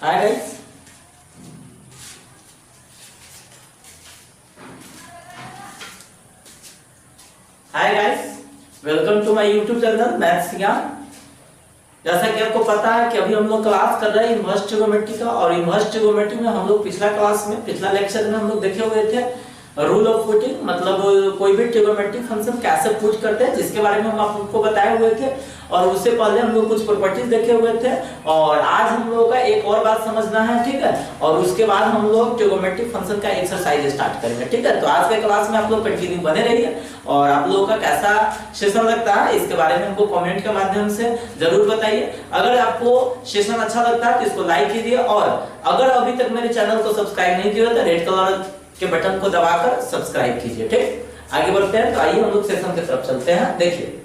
Hi guys, welcome to my YouTube channel Maths Gyan. जैसा कि आपको पता है कि अभी हम लोग क्लास कर रहे हैं इनवर्स ट्रिगोनोमेट्री का, और इनवर्स ट्रिगोनोमेट्री में हम लोग पिछला लेक्चर में हम लोग देखे हुए थे रूल ऑफ पुटिंग, मतलब कोई भी ट्रिगोनोमेट्रिक फंक्शन कैसे पुट करते हैं, जिसके बारे में हम आपको बताए हुए थे। और उससे पहले हम लोग कुछ प्रॉपर्टीज देखे हुए थे, और आज हम लोगों का एक और बात समझना है, ठीक है। और उसके बाद हम लोग ट्रिगोनोमेट्रिक फंक्शन का एक्सरसाइज स्टार्ट करेंगे, ठीक है। तो आज के क्लास में आप लोग कंटिन्यू बने रहिए, और आप लोगों का कैसा सेशन लगता है इसके बारे में हमको कमेंट के माध्यम से जरूर बताइए। अगर आपको सेशन अच्छा लगता है तो इसको लाइक कीजिए, और अगर अभी तक मेरे चैनल को सब्सक्राइब नहीं किया तो रेड कलर के बटन को दबाकर सब्सक्राइब कीजिए, ठीक। आगे बढ़ते हैं, तो आइए हम लोग सेशन की तरफ चलते हैं। देखिए,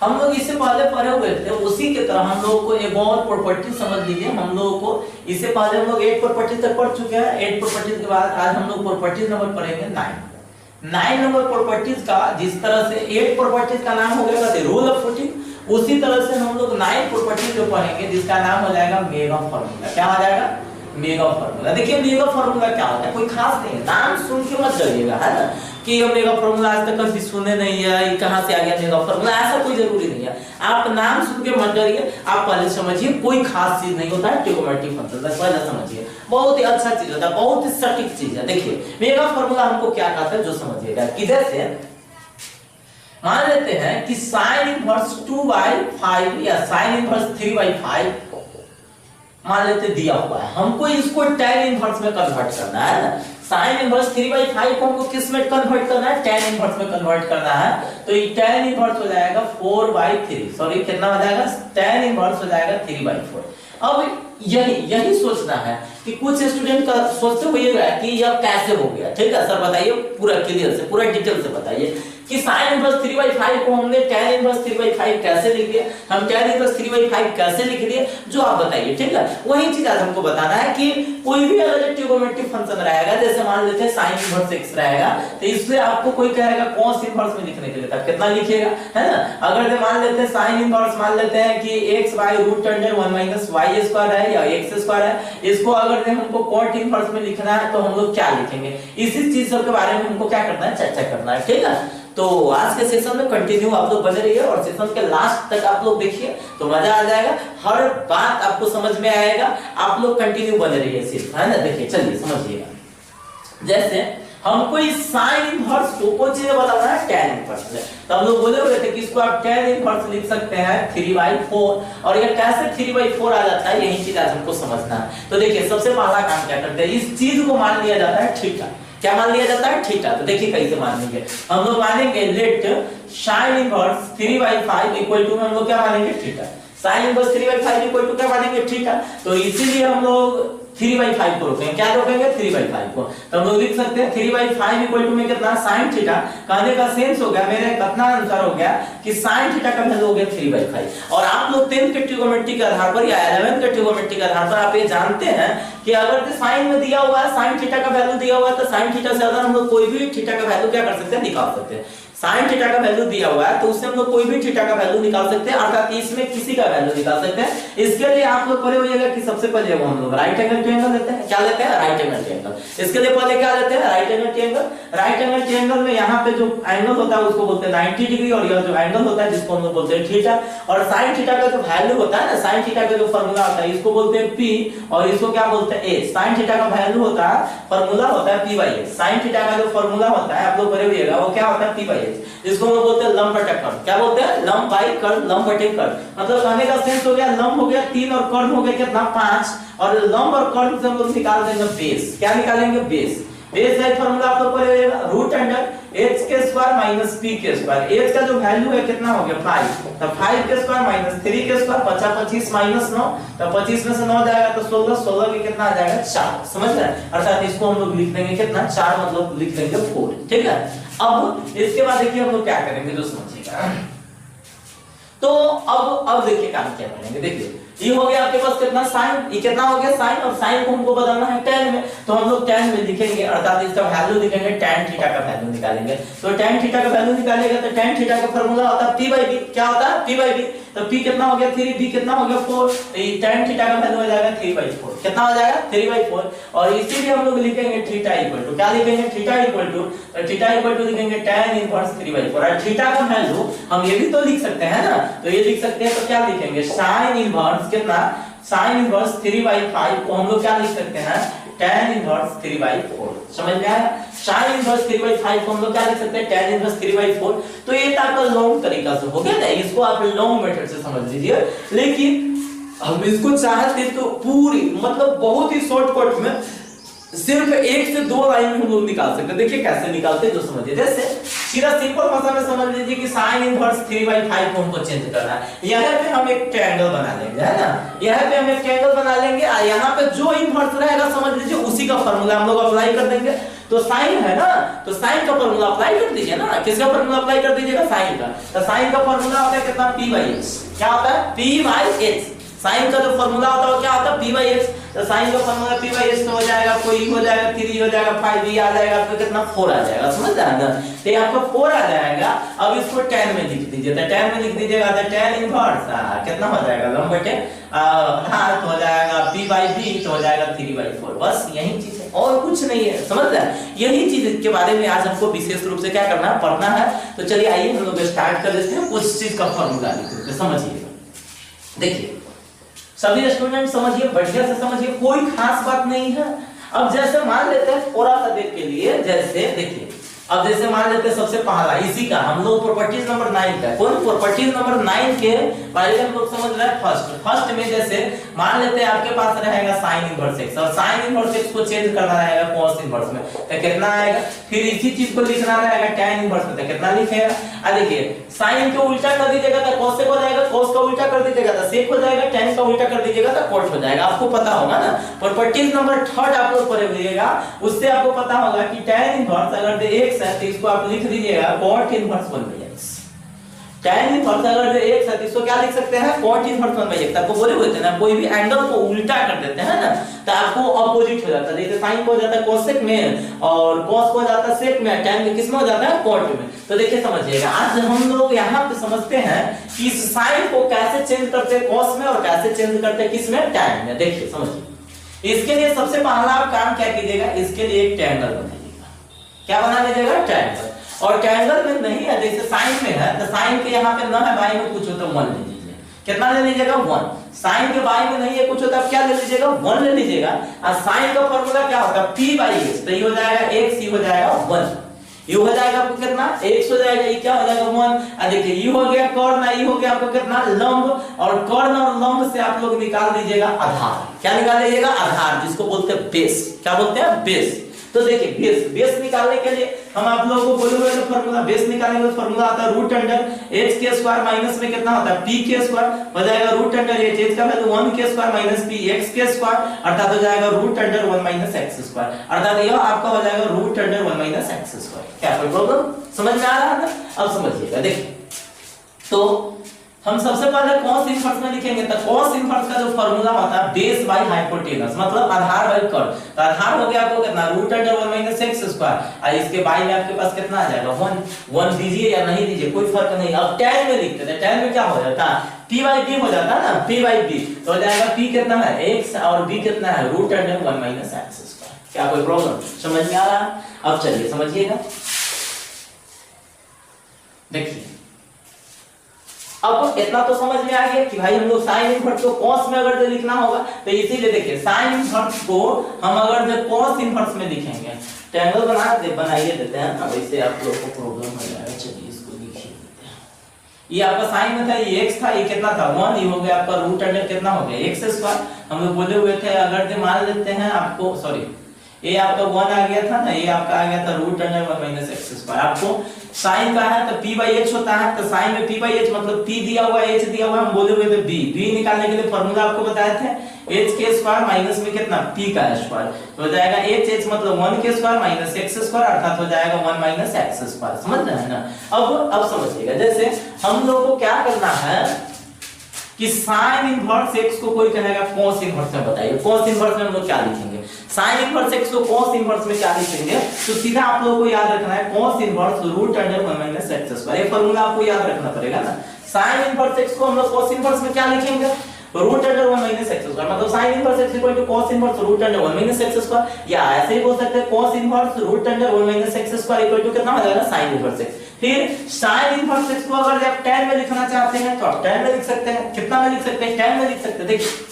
हम लोग इससे पहले पढ़े हुए थे, उसी की तरह हम लोग को एक और प्रॉपर्टी समझ लीजिए। हम लोगों को इससे पहले हम लोग 8 प्रॉपर्टी तक पढ़ चुके हैं। 8 प्रॉपर्टीज के बाद आज हम लोग प्रॉपर्टीज नंबर पढ़ेंगे 9 नंबर प्रॉपर्टीज का। जिस तरह से 8 प्रॉपर्टीज का नाम हो गया रूल ऑफ पुटिंग, उसी तरह से हम लोग 9 प्रॉपर्टीज जो पढ़ेंगे जिसका नाम हो जाएगा मेगा फॉर्मूला। क्या हो जाएगा? Mega formula. देखिए, मेगा फॉर्मूला क्या होता है, कोई खास नहीं है, नाम सुन के मत डरिएगा, है ना, कि ये मेगा फॉर्मूला आज तक कभी सुने नहीं है, ये कहां से आ गया मेगा फॉर्मूला, ऐसा कोई जरूरी नहीं है। आप नाम सुन के मत डरिए, आप पहले समझिए कोई खास चीज नहीं होता है ट्रिगोनोमेट्रिक फंक्शन, पहले समझिए, बहुत ही अच्छा चीज होता है, बहुत ही सटीक चीज है। देखिए, मेगा फॉर्मूला हमको क्या कहता है जो समझिएगा। किधर से मान लेते हैं कि sin इनवर्स 2/5 या sin इनवर्स 3/5 मान लेते दिया हुआ है, हमको इसको tan इनवर्स में कन्वर्ट करना है ना। sin इनवर्स 3/5 को हमको किस में कन्वर्ट करना है? tan इनवर्स में कन्वर्ट करना है। तो ये tan इनवर्स हो जाएगा 4/3, सॉरी कितना हो जाएगा? tan इनवर्स हो जाएगा 3/4। अब यही सोचना है कि कुछ स्टूडेंट का सोचते हुए कि यह कैसे हो गया, ठीक है सर, बताइए पूरा क्लियर से, पूरा डिटेल से बताइए कि sin इनवर्स 3/5 को हमने tan इनवर्स 3/5 कैसे लिख दिया, हम tan इनवर्स 3/5 कैसे लिख दिए, जो आप बताइए, ठीक है। वही चीज आज हमको बताना है कि कोई भी अलग ट्रिगोनोमेट्रिक फंक्शन रहेगा, जैसे मान लेते हैं sin इनवर्स x रहेगा, तो इससे आपको कोई कहेगा cos इनवर्स में लिखने के लिए, तब कितना लिखिएगा, है ना। अगर मान लेते हैं sin इनवर्स, मान लेते हैं कि x/√1 - y² है या x² है, इसको अगर हमको cot इनवर्स में लिखना है तो हम लोग क्या लिखेंगे, इसी चीज सब के बारे में हमको क्या करना है, चर्चा करना है, ठीक है। तो आज के सेशन में कंटिन्यू आप लोग बने रहिए, और सेशन के लास्ट तक आप लोग देखिए तो मजा आ जाएगा, हर बात आपको समझ में आएगा। आप लोग कंटिन्यू बने रहिए सिर्फ, है ना। देखिए, चलिए समझिएगा। जैसे हमको इस sin इनवर्स को कौन चीज बताना है? tan इनवर्स में। तो हम लोग बोले हुए थे कि इसको आप tan इनवर्स लिख सकते हैं 3/4, और ये कैसे 3/4 आ जाता है, यही चीज आज हमको समझना है। तो देखिए, सबसे पहला काम क्या करते हैं, इस चीज को मान लिया जाता है थीटा। क्या मान लिया जाता है? थीटा। तो देखिए कैसे मानेंगे, हम लोग मानेंगे let sin inverse 3/5 equal to हम लोग क्या मानेंगे? Theta. sin inverse 3/5 equal to क्या मानेंगे? थीटा। तो इसीलिए हम लोग 3/5 को रोकेंगे, क्या रोकेंगे? 3/5 को। तो हम लोग लिख सकते हैं 3/5 इक्वल टू में कितना? sin theta. कहने का सेंस हो गया, मेरे कितना आंसर हो गया कि sin थीटा का वैल्यू हो गया 3/5। और आप लोग 10th के ट्रिगोनोमेट्री के आधार पर या 11th के ट्रिगोनोमेट्री के आधार पर आप ये जानते हैं कि अगर sin में दिया हुआ है, sin थीटा का वैल्यू दिया हुआ है, तो sin थीटा से अगर हम लोग कोई भी थीटा का वैल्यू क्या कर सकते हैं, निकाल सकते हैं। sin थीटा का वैल्यू दिया हुआ है तो उससे हम लोग कोई भी थीटा का वैल्यू निकाल सकते हैं, अर्थात इसमें किसी का वैल्यू निकाल सकते हैं। इसके लिए आप लोग पढ़े होइएगा कि सबसे पहले वो हम लोग राइट एंगल ट्रायंगल लेते हैं। क्या लेते हैं? Right angle triangle. इसके लिए पहले क्या लेते हैं? Right angle triangle. Right angle triangle में यहाँ पे जो एंगल होता है उसको बोलते हैं 90 डिग्री, और यह जो एंगल होता है जिसको हम लोग बोलते हैं थीटा। और sin थीटा का जो वैल्यू होता है ना, sin थीटा का जो फार्मूला होता है इसको बोलते हैं p, और इसको क्या बोलते हैं a। sin थीटा का वैल्यू होता है, फार्मूला होता है p/h। sin थीटा का जो फार्मूला होता है आप लोग पढ़े होइएगा, वो क्या होता है? p/h। इसको हम बोलते हैं लंब बटा कर्ण। क्या बोलते हैं? लंब बाई कर्ण, लंब बटे कर्ण। मतलब कहने का सेंस हो गया, लंब हो गया 3 और कर्ण हो गया कितना? 5, और लंब और कर्ण से हम लोग निकाल देंगे बेस। क्या निकालेंगे? बेस। बेस का फार्मूला आप लोग पढ़ेगा √h² - p²। h का जो वैल्यू है कितना हो गया? 5, तो 5² - 3² 25 - 9, तो 25 में से 9 जाएगा तो 16, 16 के कितना आ जाएगा? 4। समझ रहे? अर्थात इसको हम लोग लिख देंगे कितना? 4, मतलब लिख देंगे 4, ठीक है। अब इसके बाद देखिए हम लोग क्या करेंगे जो समझिएगा। तो अब देखिए काम क्या करेंगे। देखिए, ये हो गया आपके पास कितना? sin। ये कितना हो गया? sin, और sin को हमको बदलना है tan में, तो हम लोग tan में लिखेंगे, अर्थात इसका वैल्यू लिखेंगे, tan थीटा का वैल्यू निकालेंगे। तो tan थीटा का वैल्यू निकालेगा तो tan थीटा का फार्मूला होता है p/b। क्या होता है? p/b। तो p कितना हो गया 3, b कितना हो गया 4, तो ये tan थीटा का वैल्यू हो जाएगा 3/4। कितना हो जाएगा 3/4। और इसीलिए हम लोग लिखेंगे थीटा इक्वल टू, क्या लिखेंगे थीटा इक्वल टू, तो थीटा इक्वल टू लिखेंगे tan इनवर्स 3/4। और थीटा का वैल्यू हम ये भी तो लिख सकते हैं ना, तो ये लिख सकते हैं, तो क्या लिखेंगे sin इनवर्स कितना, sin इनवर्स 3/5 को हम लोग क्या लिख सकते हैं tan इनवर्स 3/4। समझ में आया? sin इनवर्स 3/5 को हम लोग क्या लिख सकते हैं tan इनवर्स 3/4। तो ये आपका लॉन्ग तरीका से हो गया ना, इसको आप लॉन्ग मेथड से समझ लीजिए। लेकिन हम इसको चाहते तो पूरी मतलब बहुत ही शॉर्टकट में सिर्फ 1 से 2 लाइन में हम लोग निकाल सकते हैं। देखिए कैसे निकालते हैं जो समझिए। जैसे सीधा सिंपल भाषा में समझ लीजिए कि sin इनवर्स 3/5 को हमको चेंज करना है। यहाँ पे हम एक ट्रायंगल बना लेंगे, है ना, यहाँ पे हम एक ट्रायंगल बना लेंगे और यहाँ पे जो इनवर्स रहेगा समझ लीजिए उसी का फार्मूला हम लोग अप्लाई कर देंगे। तो sin है ना, तो sin का फार्मूला अप्लाई कर दीजिए ना। किसका फार्मूला अप्लाई कर दीजिएगा? sin का। तो sin का फार्मूला होता है कितना p/x। क्या होता है? p/x। sin का जो फार्मूला होता है वो क्या होता है? p/x। तो sin का फार्मूला p/x तो हो जाएगा, कोई हो जाएगा 3 हो जाएगा 5 भी आ जाएगा, तो कितना 4 आ जाएगा। समझ रहे हैं ना? तो ये आपको 4 आ जाएगा। अब इसको tan में लिख दीजिए। तो tan में लिख दीजिएगा तो tan इनवर्स कितना हो जाएगा, लंब बटे आधार तो हो जाएगा p/b तो हो जाएगा 3/4। बस यही चीज है और कुछ नहीं है। समझ रहे हैं? यही चीज के बारे में आज हमको विशेष रूप से क्या करना है, पढ़ना है। तो चलिए आइए हम लोग स्टार्ट कर लेते हैं। कुछ चीज का फार्मूला लिख समझिएगा। देखिए सभी स्टूडेंट समझिए, बढ़िया से समझिए, कोई खास बात नहीं है। अब जैसे मान लेते हैं थोड़ा सा देर के लिए, जैसे देखिए अब जैसे मान लेते हैं सबसे पहला इसी का हम लोग प्रॉपर्टीज नंबर 9 का, कौन प्रॉपर्टीज नंबर 9 के बारे में हम लोग समझ रहे हैं। फर्स्ट में जैसे मान लेते हैं आपके पास रहेगा sin इनवर्स x और sin इनवर्स x को चेंज करना रहेगा cos इनवर्स में, तो कितना आएगा। फिर इसी चीज को लिखना रहेगा tan इनवर्स में, तो कितना लिखेगा। आ देखिए sin को उल्टा कर दीजिएगा तो cos sec हो जाएगा, cos का उल्टा कर दीजिएगा तो sec हो जाएगा, tan का उल्टा कर दीजिएगा तो cot हो जाएगा। आपको पता होगा ना, प्रॉपर्टीज नंबर 3 आप लोग पढ़ लीजिएगा, उससे आपको पता होगा कि tan इनवर्स अगर x है तो इसको आप लिख दीजिएगा cot inverse 1/x। tan inverse अगर x है तो इसको क्या लिख सकते हैं, cot इनवर्स 1/x। आपको बोले हुए थे ना, कोई भी एंगल को उल्टा कर देते हैं ना तो आपको अपोजिट हो जाता है। जैसे sin को हो जाता है cosec में और cos को हो जाता है sec में, tan में किसमें हो जाता है cot में। तो देखिए समझिएगा, आज हम लोग यहाँ पे समझते हैं कि इस sin को कैसे चेंज करते हैं cos में और कैसे चेंज करते हैं किसमें, tan में। देखिए समझिए, इसके लिए सबसे पहला आप काम क्या कीजिएगा, इसके लिए एक ट्रायंगल बनाइएगा। क्या बना लीजिएगा, ट्रायंगल। और ट्रायंगल में नहीं है, जैसे sin में है तो sin के यहाँ पे न है, बाई में कुछ होता है 1 ले लीजिए। कितना ले लीजिएगा 1। sin के बाई में नहीं है कुछ होता है, क्या ले लीजिएगा 1 ले लीजिएगा। और sin का फार्मूला क्या होता है p/x, तो ये हो जाएगा x, ये हो जाएगा 1, ये हो जाएगा आपको कितना x हो जाएगा, ये क्या हो जाएगा 1। देखिए ये हो गया कर्ण, ये हो गया आपको कितना लंब, और कर्ण और लंब से आप लोग निकाल दीजिएगा आधार। क्या निकाल दीजिएगा, आधार, जिसको बोलते हैं बेस। क्या बोलते हैं, बेस। तो देखिए बेस निकालने के लिए हम आप लोगों को बोले हुए थे फार्मूला, बेस निकालने का फार्मूला आता है रूट अंडर h के स्क्वायर माइनस में कितना होता है p के स्क्वायर हो जाएगा रूट अंडर h का वैल्यू 1 के स्क्वायर माइनस p x के स्क्वायर, अर्थात हो जाएगा root under 1 minus x square, अर्थात यह आपका हो जाएगा root under 1 minus x square. क्या कोई प्रॉब्लम समझ में आ रहा है ना? अब समझिएगा, देखिए तो हम सबसे पहले cos इनवर्स में लिखेंगे। तो cos इनवर्स का जो फार्मूला होता है बेस बाय हाइपोटेनस, मतलब आधार बाय कर्ण। तो आधार हो गया आपको कितना root under 1 minus x square, और इसके बाई में आपके पास कितना आ जाएगा 1 दीजिए या नहीं दीजिए कोई फर्क नहीं। अब tan में लिखते हैं, tan में क्या हो जाता है p/b हो जाता है ना, p/b तो हो जाएगा p कितना है x और b कितना है root under 1 minus x square. क्या कोई प्रॉब्लम समझ में आ रहा है? अब चलिए समझिएगा, देखिए अब इतना तो समझ में आ गया कि भाई हम लोग sin इनवर्स को cos में अगर लिखना होगा तो इसीलिए देखिए sin इनवर्स को हम अगर cos इनवर्स में लिखेंगे, ट्रायंगल बनाइए देते हैं ना, वैसे आप लोग को प्रॉब्लम हो जाएगा। चलिए इसको लिखिए देते हैं। ये आपका sin में था, ये x था, ये कितना था 1, ये हो गया आपका रूट अंडर कितना हो गया x स्क्वायर। हम लोग बोले हुए थे अगर मान लेते हैं आपको, सॉरी ये आपका 1 आ गया था ना, ये आपका आ गया था root under 1 minus x square. आपको sin का है तो p/h होता है, तो sin में p/h मतलब p दिया हुआ है h दिया हुआ है, हम बोले हुए थे b निकालने के लिए फार्मूला आपको बताए थे h के स्क्वायर माइनस में कितना p का स्क्वायर, तो हो जाएगा h मतलब 1 के स्क्वायर माइनस x स्क्वायर, अर्थात हो जाएगा 1 माइनस x स्क्वायर। समझ रहे हैं ना? अब समझिएगा, जैसे हम लोगों को क्या करना है कि sin इनवर्स x को कोई कहेगा cos इनवर्स में, बताइए cos इनवर्स में हम लोग क्या लिखेंगे, लिखेंगे। साइन इनवर्स x को cos इनवर्स में क्या लिखेंगे, तो सीधा आप लोगों को याद रखना है cos inverse root under 1 minus x square. ये फार्मूला आपको याद रखना पड़ेगा ना। साइन इनवर्स x को हम लोग cos इनवर्स में क्या लिखेंगे, root under 1 minus x square, मतलब sin inverse x equal to cos inverse root under 1 minus x square, या ऐसे ही बोल सकते हैं cos inverse root under 1 minus x square equal to कितना हो जाएगा, sin इनवर्स x। फिर sin इनवर्स x को अगर आप tan में लिखना चाहते हैं तो आप tan में लिख सकते हैं। कितना में लिख सकते हैं, tan में लिख सकते हैं। देखिए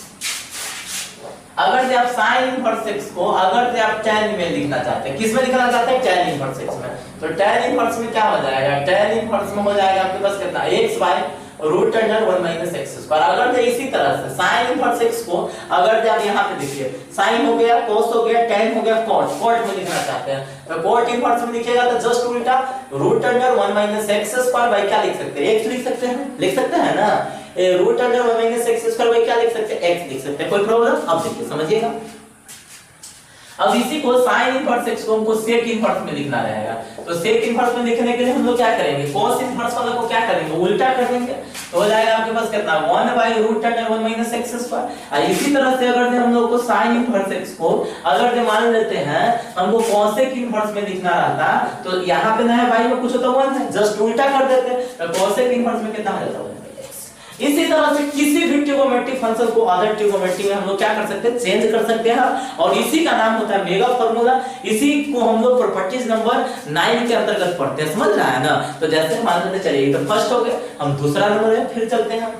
अगर आप sin इनवर्स x को अगर आप tan में लिखना चाहते हैं, किस में लिखना चाहते हैं, tan इनवर्स x में, तो tan इनवर्स में क्या हो जाएगा, tan इनवर्स में हो जाएगा आपके पास कितना, x by root under 1 minus x square. अगर तो इसी तरह से sin इनवर्स x को अगर आप यहां पे देखिए sin हो गया, cos हो गया, tan हो गया, cot में लिखना चाहते हैं तो cot इनवर्स में लिखिएगा तो जस्ट उल्टा root under 1 minus x square by क्या लिख सकते हैं, x लिख सकते हैं ना, root under 1 minus x square by क्या लिख सकते हैं, x लिख सकते हैं। कोई प्रॉब्लम, अब देखिए समझिएगा। अब इसी को sin इनवर्स x को हमको sec इनवर्स में लिखना रहेगा, तो sec इनवर्स में लिखने के लिए हम लोग क्या करेंगे, cos इनवर्स वाला को क्या करेंगे, उल्टा कर देंगे, तो हो जाएगा आपके पास कितना 1 by root under 1 minus x square. और इसी तरह से अगर हम लोग को sin इनवर्स x को अगर मान लेते हैं हमको cosec इनवर्स में लिखना रहता, तो यहां पे ना है भाई में कुछ तो 1 है, जस्ट उल्टा कर देते, तो cosec इनवर्स में कितना आ जाता है। इसी तरह से किसी भी ट्रिगोनोमेट्रिक फंक्शन को अदर ट्रिगोनोमेट्री में हम लोग क्या कर सकते हैं, चेंज कर सकते हैं, और इसी का नाम होता है मेगा फार्मूला। इसी को हम लोग प्रॉपर्टीज नंबर 9 के अंतर्गत पढ़ते हैं, समझ रहा है ना। तो जैसे मान लेते चलिए तो फर्स्ट हो गया, हम दूसरा नंबर है, फिर चलते हैं।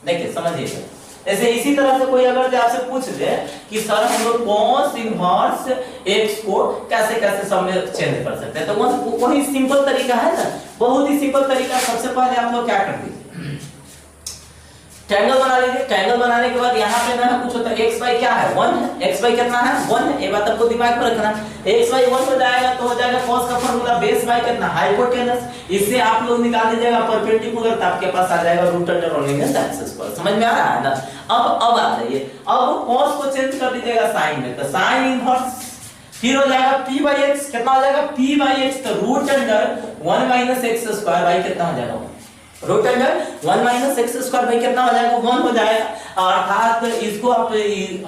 देखिए समझिए, ऐसे इसी तरह से कोई अगर आपसे पूछ दे कि सर हम लोग cos इनवर्स x को कैसे कैसे सब में चेंज कर सकते हैं, तो वही सिंपल तरीका है ना, बहुत ही सिंपल तरीका। सबसे पहले आप लोग क्या कर दीजिए, ट्रायंगल बना लीजिए। ट्रायंगल बनाने के बाद यहाँ पे ना कुछ होता है, x बाई क्या है 1 है, x बाई कितना है 1 है, ये बात आपको दिमाग में रखना है। x बाई 1 हो जाएगा तो हो जाएगा cos का फार्मूला बेस बाई कितना हाइपोटेनस, इससे आप लोग निकाल दीजिएगा परपेंडिकुलर, तो आपके पास आ जाएगा root under 1 minus x square. समझ में आ रहा है ना। अब आ जाइए, अब cos को चेंज कर दीजिएगा sin में, तो sin इनवर्स फिर हो जाएगा p बाई x, कितना हो जाएगा p बाई x, तो root under 1 minus x square by कितना हो जाएगा, root under 1 minus x square by कितना हो जाएगा, 1 हो जाएगा। अर्थात इसको आप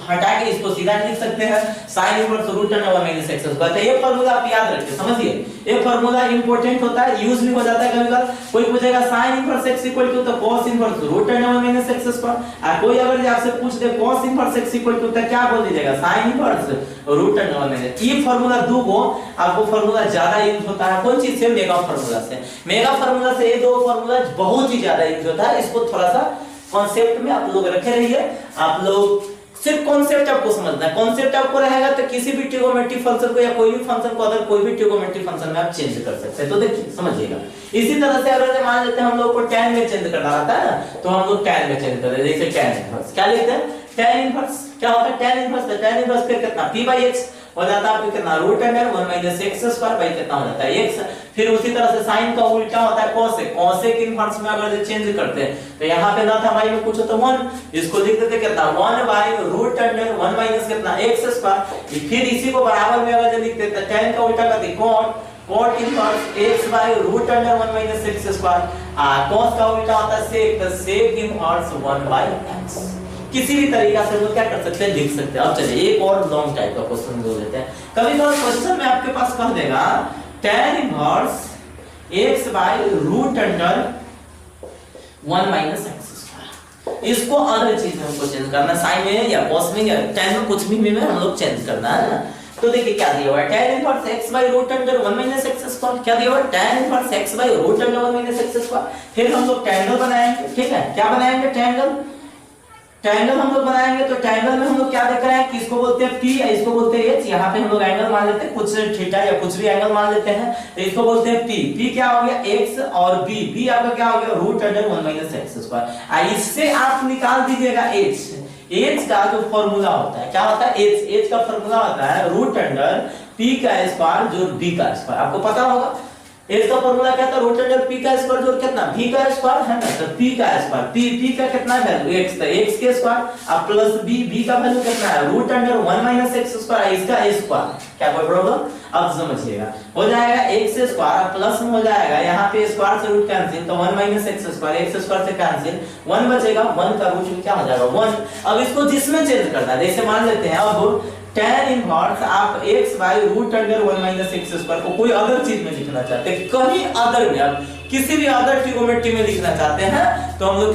हटा के इसको सीधा लिख सकते हैं sin inverse root under 1 minus x square. तो ये फार्मूला आप याद रखिए, समझिए ये फार्मूला इंपॉर्टेंट होता है, यूज भी हो जाता है कभी-कभी। कोई पूछेगा sin inverse x equal to तो cos inverse root under 1 minus x square, और कोई अगर आपसे पूछ दे cos inverse x equal to तो क्या बोल दीजिएगा sin inverse root under 1 minus. ये फार्मूला दो को आपको फार्मूला ज्यादा यूज होता है, कौन चीज से, मेगा फार्मूला से। मेगा फार्मूला से ये दो फार्मूला बहुत ही ज्यादा यूज होता है, इसको थोड़ा सा कॉन्सेप्ट में आप लोग रखे रहिए। आप लोग सिर्फ कॉन्सेप्ट आपको समझना है, कॉन्सेप्ट आपको रहेगा तो किसी भी ट्रिगोनोमेट्रिक फंक्शन को या कोई भी फंक्शन को अगर कोई भी ट्रिगोनोमेट्रिक फंक्शन में आप चेंज कर सकते हैं। तो देखिए समझिएगा, इसी तरह से अगर मान लेते हैं हम लोग को tan में चेंज करना रहता है ना, तो हम लोग tan में चेंज करते हैं। जैसे tan इनवर्स क्या लिखते हैं, tan इनवर्स क्या होता है, tan इनवर्स, tan इनवर्स फिर कितना p बाई x हो जाता है आपको कितना root under 1 minus x square by कितना हो जाता है x। फिर उसी तरह से sin का उल्टा होता है cosec, cosec इनवर्स में अगर चेंज करते हैं तो यहाँ पे ना था भाई में कुछ तो 1, इसको लिख देते कितना 1 बाई रूट अंडर 1 माइनस कितना x स्क्वायर। फिर इसी को बराबर में अगर लिख देते tan का उल्टा करते cot inverse x by root under 1 minus x square, cos का उल्टा होता है sec, तो sec इनवर्स 1 बाई x। किसी भी तरीका से वो क्या कर सकते हैं, लिख सकते हैं। अब चलिए एक और लॉन्ग टाइप का क्वेश्चन दे देते हैं। कभी-कभी क्वेश्चन में आपके पास कह देगा tan inverse x by root under 1 minus x square. इसको अदर चीज में हमको चेंज करना, साइन में या cos में या tan में, कुछ भी में हम लोग चेंज करना है ना। तो देखिए क्या दिया हुआ है, tan inverse x by root under 1 minus x square. क्या दिया हुआ है, tan inverse x by root under 1 minus x square. फिर हम लोग ट्रायंगल बनाएंगे, ठीक है, क्या बनाएंगे, ट्रायंगल हम लोग बनाएंगे। तो ट्रायंगल में हम लोग क्या देख रहे हैं कि इसको बोलते हैं p, इसको बोलते हैं h। यहाँ पे हम लोग एंगल मान लेते हैं, कुछ थीटा या कुछ भी एंगल मान लेते हैं, तो इसको बोलते हैं p क्या हो गया x, और b आपका क्या हो गया root under 1 minus x square. इससे आप निकाल दीजिएगा h का जो फॉर्मूला होता है, क्या होता है h का फॉर्मूला होता है रूट अंडर p का स्क्वायर जो b का स्क्वायर, आपको पता होगा। x का फॉर्मूला क्या था, रूट अंडर p का स्क्वायर जोड़ कितना v का स्क्वायर है ना, तो p का स्क्वायर p का कितना वैल्यू x था, x के स्क्वायर अब प्लस b का वैल्यू कितना है, रूट अंडर 1 - x स्क्वायर, इसका स्क्वायर। क्या कोई प्रॉब्लम, अब समझिएगा हो जाएगा x स्क्वायर प्लस में हो जाएगा यहाँ पे स्क्वायर से रूट कैंसिल, तो 1 - x स्क्वायर, x स्क्वायर से कैंसिल 1 बचेगा, 1 का रूट में क्या हो जाएगा 1। अब इसको जिसमें चेंज करना है, जैसे मान लेते हैं अब tan इनवर्स आप x by root under 1 - x square को कोई अदर चीज में लिखना चाहते हैं, कहीं अदर में, अब किसी भी अदर ट्रिग्नोमेट्री में लिखना चाहते हैं तो हम लोग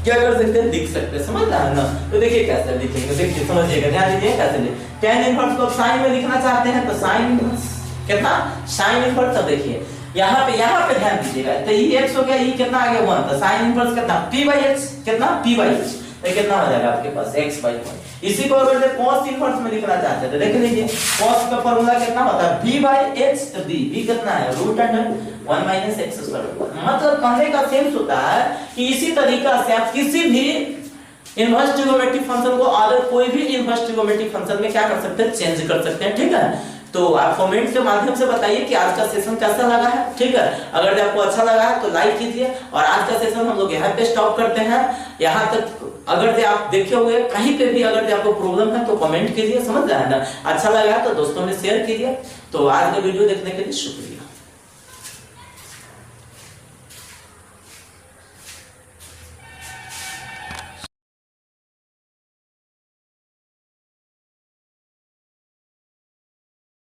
क्या कर सकते हैं, लिख सकते हैं, समझ रहा है ना। तो देखिए कैसे लिखेंगे, देखिए समझिएगा, ध्यान दीजिए कैसे लिखें। tan इनवर्स को साइन में लिखना चाहते हैं तो साइन इनवर्स कितना, साइन इनवर्स। अब देखिए यहाँ पे ध्यान दीजिएगा, तो ये x हो गया, ये कितना आ गया 1, तो साइन इनवर्स कितना p/x, कितना p/h, तो कितना हो जाएगा आपके पास x/1। इसी को अगर cos इनवर्स में लिखना चाहते हैं तो देख लीजिए cos का फार्मूला कितना होता है b/h, तो b कितना है रूट अंडर 1 - x स्क्वायर। मतलब कहने का सेंस होता है कि इसी तरीका से आप किसी भी इनवर्स ट्रिग्नोमेट्रिक फंक्शन को अदर कोई भी इनवर्स ट्रिग्नोमेट्रिक फंक्शन में क्या कर सकते हैं, चेंज कर सकते हैं, ठीक है। तो आप कमेंट के माध्यम से बताइए कि आज का सेशन कैसा लगा है, ठीक है। अगर आपको अच्छा लगा है तो लाइक कीजिए, और आज का सेशन हम लोग यहाँ पे स्टॉप करते हैं। यहाँ तक अगर आप देखे हुए कहीं पे भी अगर आपको प्रॉब्लम है तो कमेंट कीजिए, समझ रहे हैं ना। अच्छा लगा है तो दोस्तों में शेयर कीजिए। तो आज का वीडियो देखने के लिए शुक्रिया।